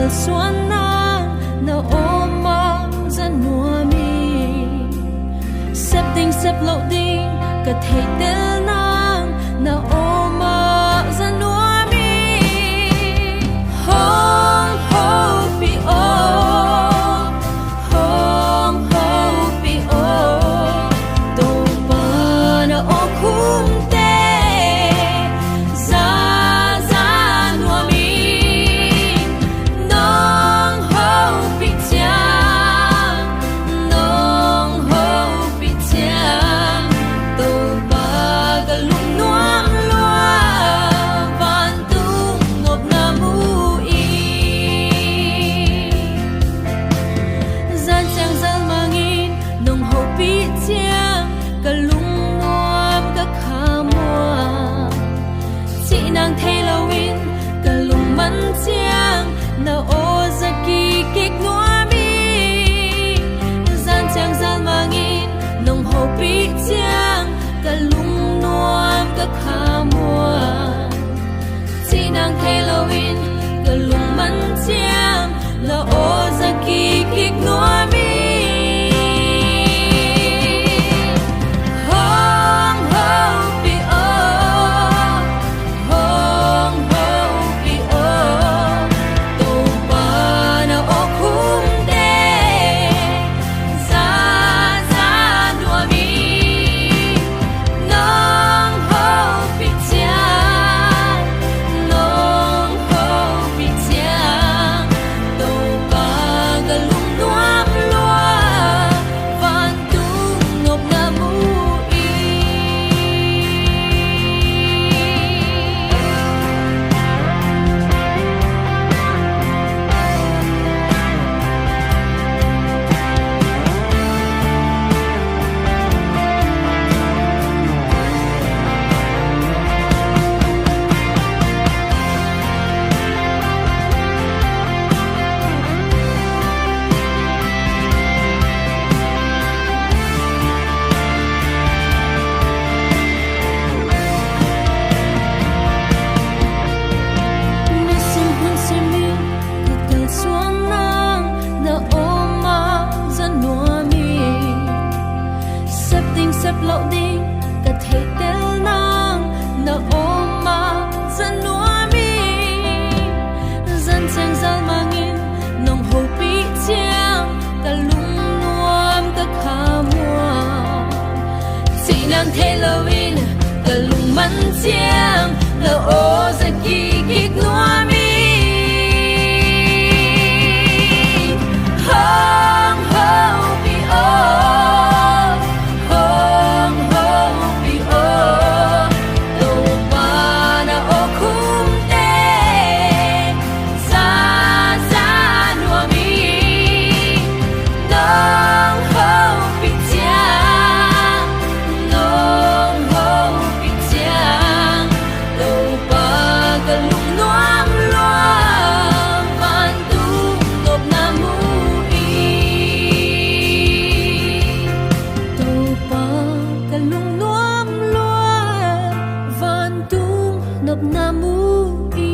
kal suan nang na oma za nuam mi sep ding sep lo ding ka thei tel nang na oma za nuam mi hong ho pi o hong ho pi o to pa na o kum te za za nuam mi nong ho pi chang nong ho pi chang to pa ga lung nuam lua van tung ngop na mu i zan chang zal mangin nong ho pi chang ka lung nuam ka kha mua chi nang thei lo win ka lung man chang na o za ki kik nuam mi zan chang zal mangin nong ho pi chang ka lung nuam ka kha mua chi nang thei lo win ka lung man chang na o za ki kik nuam mi hong ho pi o hong ho pi o to pa na o kum te za za nuam mi nong ho pi chang nong ho pi chang to pa ga lung nuam lua van tung ngop na mu i na sum hun se mi ka kal suan nang na oma za nuam mi sep ding sep lo ding ka thei tel nang na oma za nuam mi zan chang zal mangin nong ho pi chang ka lung nuam ka kha mua chi nang thei lo win ka lung man chang na o za ki kik nuam mi hong ho pi o hong ho pi o to pa na o kum te za za nuam mi nong ho pi chang nong ho pi chang to pa ga lung nuam lua van tung ngop na mu i to pa ga lung nuam lua van tung ngop na mu i